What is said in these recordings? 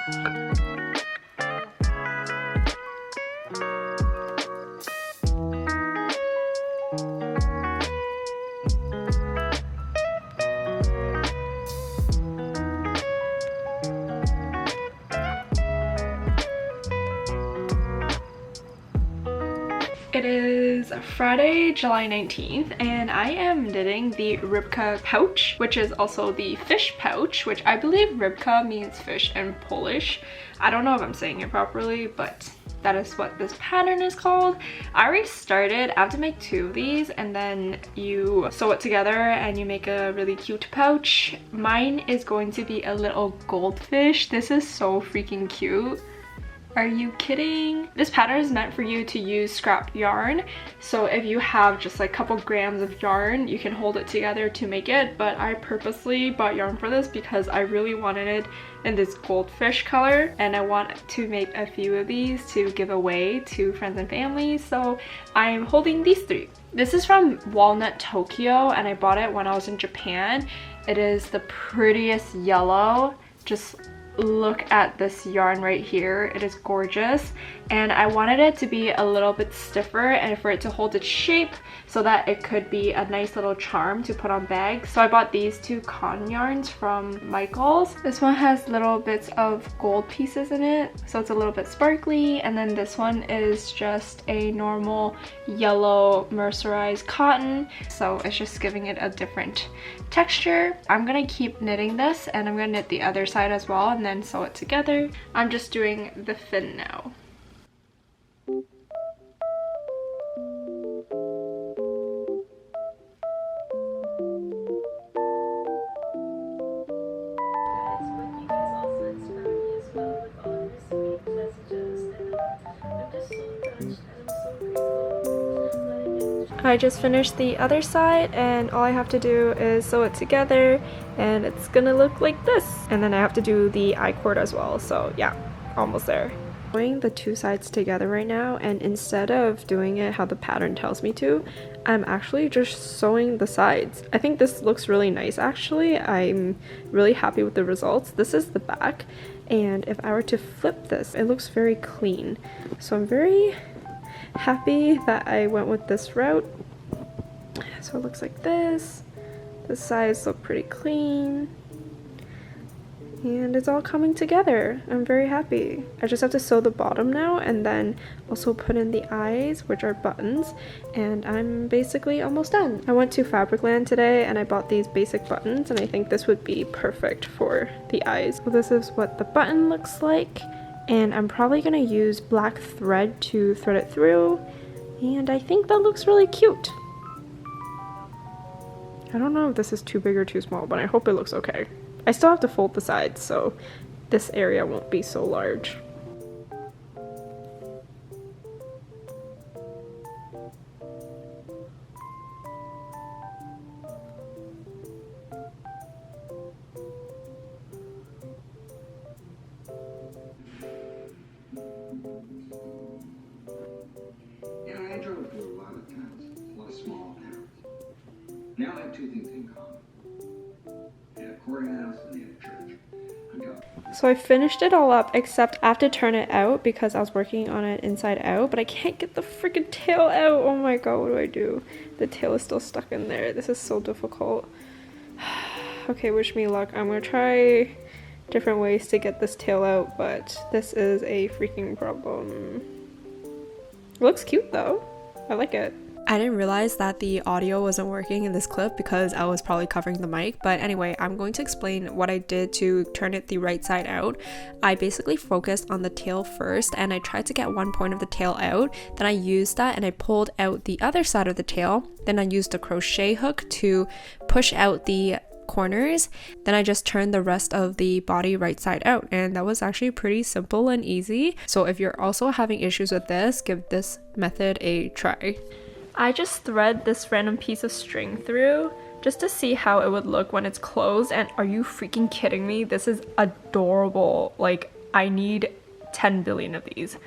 It is Friday, July 19th, and I am knitting the Rybka pouch, which is also the fish pouch, which I believe Rybka means fish in Polish. I don't know if I'm saying it properly, but that is what this pattern is called. I already started. I have to make 2 of these, and then you sew it together and you make a really cute pouch. Mine is going to be a little goldfish. This is so freaking cute. Are you kidding? This pattern is meant for you to use scrap yarn. So if you have just like a couple grams of yarn, you can hold it together to make it. But I purposely bought yarn for this because I really wanted it in this goldfish color. And I want to make a few of these to give away to friends and family. So I'm holding these 3. This is from Walnut Tokyo and I bought it when I was in Japan. It is the prettiest yellow. Just look at this yarn right here. It is gorgeous, and I wanted it to be a little bit stiffer and for it to hold its shape so that it could be a nice little charm to put on bags. So I bought these 2 cotton yarns from Michaels. This one has little bits of gold pieces in it, so it's a little bit sparkly, and then this one is just a normal yellow mercerized cotton, so it's just giving it a different texture. I'm gonna keep knitting this, and I'm gonna knit the other side as well and then sew it together. I'm just doing the fin now. I just finished the other side and all I have to do is sew it together and it's gonna look like this. And then I have to do the I-cord as well, so yeah, almost there. I'm doing the 2 sides together right now, and instead of doing it how the pattern tells me to, I'm actually just sewing the sides. I think this looks really nice actually. I'm really happy with the results. This is the back, and if I were to flip this, it looks very clean. So I'm very happy that I went with this route. So it looks like this. The sides look pretty clean. And it's all coming together. I'm very happy. I just have to sew the bottom now and then also put in the eyes, which are buttons, and I'm basically almost done. I went to Fabricland today and I bought these basic buttons, and I think this would be perfect for the eyes. So this is what the button looks like, and I'm probably gonna use black thread to thread it through, and I think that looks really cute. I don't know if this is too big or too small, but I hope it looks okay. I still have to fold the sides, so this area won't be so large. I drove through a lot of towns, a lot of small towns. They all have 2 things in common. They had a courthouse and they had a church. So I finished it all up, except I have to turn it out because I was working on it inside out, but I can't get the freaking tail out. Oh my god, what do I do? The tail is still stuck in there. This is so difficult. Okay, wish me luck. I'm gonna try different ways to get this tail out, but this is a freaking problem. It looks cute though. I like it. I didn't realize that the audio wasn't working in this clip because I was probably covering the mic, but anyway, I'm going to explain what I did to turn it the right side out. I basically focused on the tail first and I tried to get one point of the tail out, then I used that and I pulled out the other side of the tail, then I used a crochet hook to push out the corners, then I just turned the rest of the body right side out, and that was actually pretty simple and easy. So if you're also having issues with this, give this method a try. I just thread this random piece of string through just to see how it would look when it's closed, and are you freaking kidding me? This is adorable. Like, I need 10 billion of these.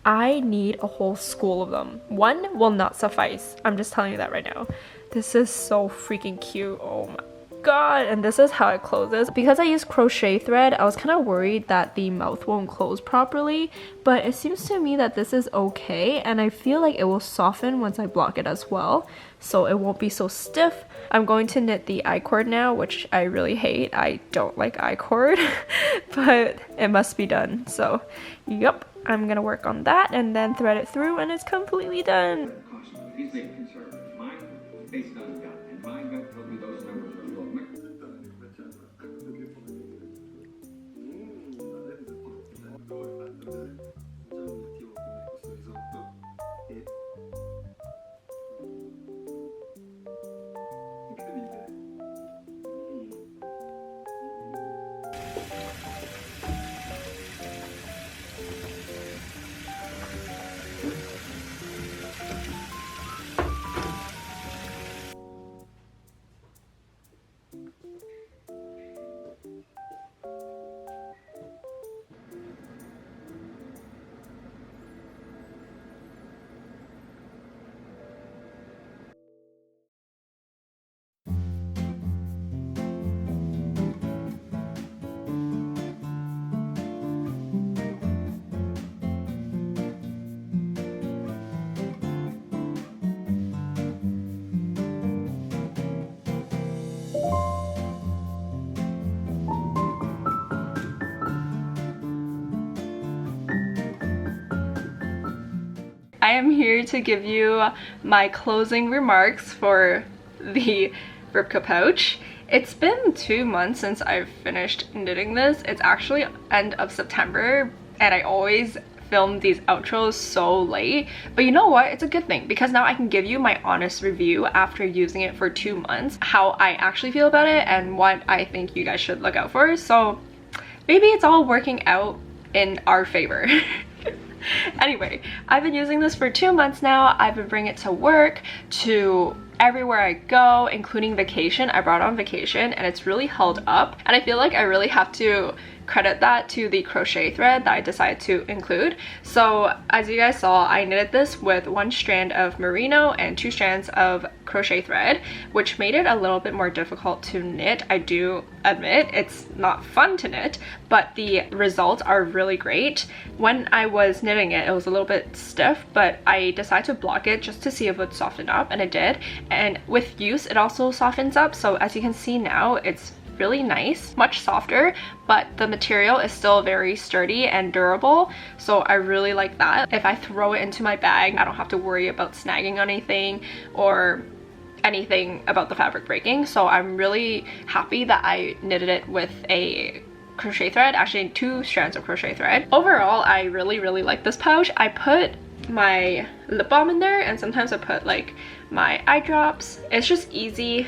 I need a whole school of them. One will not suffice. I'm just telling you that right now. This is so freaking cute. Oh my. god, and this is how it closes. Because I use crochet thread, I was kind of worried that the mouth won't close properly, but it seems to me that this is okay, and I feel like it will soften once I block it as well, so it won't be so stiff. I'm going to knit the I-cord now, which I really hate. I don't like I-cord, but it must be done. So, yep, I'm gonna work on that and then thread it through and it's completely done. He's being conservative. My based on gut, and my gut told me those numbers are low. I am here to give you my closing remarks for the Rybka pouch. It's been 2 months since I've finished knitting this. It's actually end of September and I always film these outros so late, but you know what, it's a good thing because now I can give you my honest review after using it for 2 months, how I actually feel about it and what I think you guys should look out for. So maybe it's all working out in our favor. Anyway, I've been using this for 2 months now. I've been bringing it to work, to everywhere I go, including vacation. I brought it on vacation and it's really held up, and I feel like I really have to credit that to the crochet thread that I decided to include. So as you guys saw, I knitted this with 1 strand of merino and 2 strands of crochet thread, which made it a little bit more difficult to knit. I do admit it's not fun to knit, but the results are really great. When I was knitting it, it was a little bit stiff, but I decided to block it just to see if it would soften up, and it did. And with use, it also softens up. So as you can see now, it's really nice, much softer, but the material is still very sturdy and durable, so I really like that. If I throw it into my bag, I don't have to worry about snagging on anything or anything about the fabric breaking. So I'm really happy that I knitted it with a crochet thread, actually 2 strands of crochet thread. Overall, I really like this pouch. I put my lip balm in there, and sometimes I put like my eye drops. It's just easy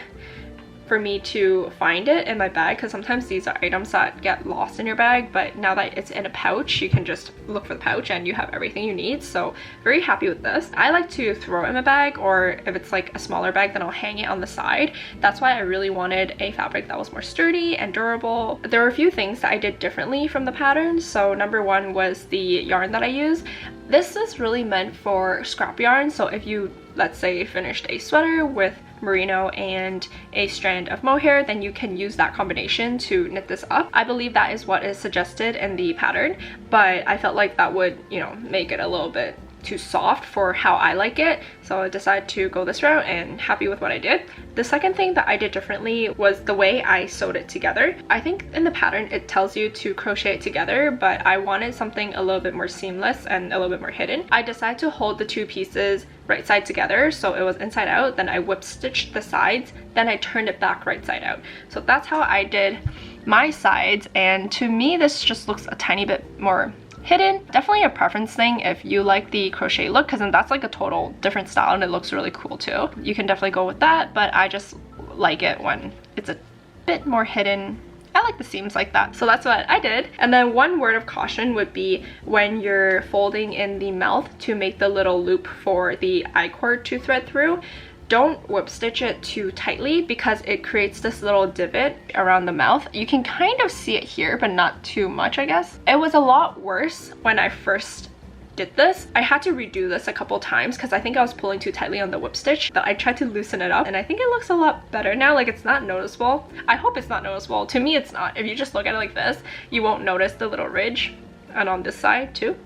for me to find it in my bag because sometimes these are items that get lost in your bag, but now that it's in a pouch, you can just look for the pouch and you have everything you need. So very happy with this. I like to throw it in my bag, or if it's like a smaller bag, then I'll hang it on the side. That's why I really wanted a fabric that was more sturdy and durable. There were a few things that I did differently from the pattern. So number 1 was the yarn that I use. This is really meant for scrap yarn, so if you, let's say, finished a sweater with merino and a strand of mohair, then you can use that combination to knit this up. I believe that is what is suggested in the pattern, but I felt like that would, you know, make it a little bit too soft for how I like it, so I decided to go this route, and happy with what I did. The second thing that I did differently was the way I sewed it together. I think in the pattern it tells you to crochet it together, but I wanted something a little bit more seamless and a little bit more hidden. I decided to hold the 2 pieces right side together, so it was inside out, then I whip stitched the sides, then I turned it back right side out. So that's how I did my sides, and to me this just looks a tiny bit more hidden. Definitely a preference thing if you like the crochet look, because then that's like a total different style and it looks really cool too. You can definitely go with that, but I just like it when it's a bit more hidden. I like the seams like that, so that's what I did. And then one word of caution would be when you're folding in the mouth to make the little loop for the I-cord to thread through, don't whip stitch it too tightly because it creates this little divot around the mouth. You can kind of see it here, but not too much, I guess. It was a lot worse when I first did this. I had to redo this a couple times because I think I was pulling too tightly on the whip stitch, but I tried to loosen it up and I think it looks a lot better now. Like, it's not noticeable. I hope it's not noticeable. To me, it's not. If you just look at it like this, you won't notice the little ridge, and on this side too.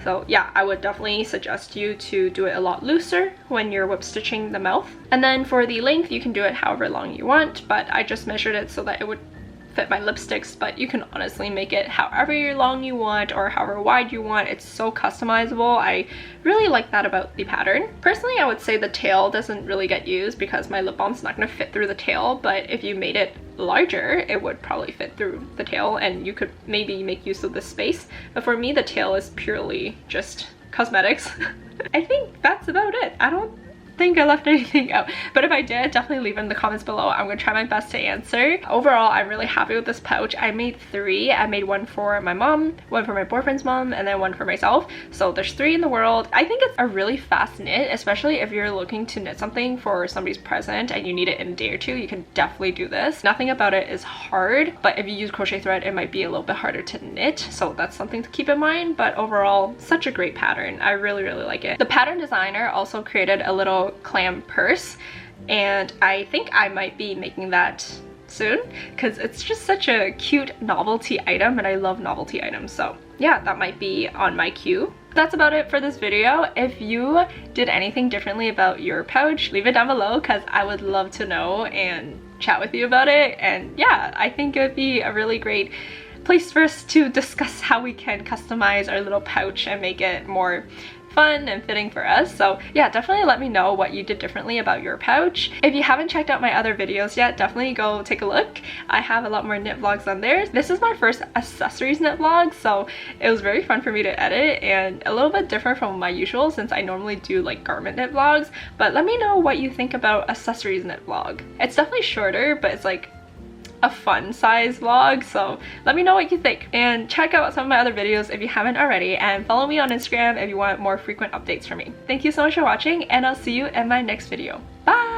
So yeah, I would definitely suggest you to do it a lot looser when you're whip stitching the mouth. And then for the length, you can do it however long you want, but I just measured it so that it would fit my lipsticks, but you can honestly make it however long you want or however wide you want. It's so customizable. I really like that about the pattern. Personally, I would say the tail doesn't really get used because my lip balm's not going to fit through the tail, but if you made it larger, it would probably fit through the tail and you could maybe make use of the space. But for me, the tail is purely just cosmetics. I think that's about it. I don't think I left anything out, but if I did, definitely leave it in the comments below. I'm gonna try my best to answer. Overall, I'm really happy with this pouch. I made 3. I made one for my mom, one for my boyfriend's mom, and then one for myself. So there's 3 in the world. I think it's a really fast knit, especially if you're looking to knit something for somebody's present and you need it in a day or 2. You can definitely do this. Nothing about it is hard, but if you use crochet thread, it might be a little bit harder to knit, so that's something to keep in mind. But overall, such a great pattern. I really like it. The pattern designer also created a little clam purse, and I think I might be making that soon because it's just such a cute novelty item and I love novelty items. So yeah, that might be on my queue. That's about it for this video. If you did anything differently about your pouch, leave it down below because I would love to know and chat with you about it. And yeah, I think it would be a really great place for us to discuss how we can customize our little pouch and make it more fun and fitting for us. So yeah, definitely let me know what you did differently about your pouch. If you haven't checked out my other videos yet, definitely go take a look. I have a lot more knit vlogs on there. This is my first accessories knit vlog, so it was very fun for me to edit and a little bit different from my usual since I normally do like garment knit vlogs. But let me know what you think about accessories knit vlog. It's definitely shorter, but it's like a fun size vlog, so let me know what you think. And check out some of my other videos if you haven't already, and follow me on Instagram if you want more frequent updates from me. Thank you so much for watching, and I'll see you in my next video. Bye!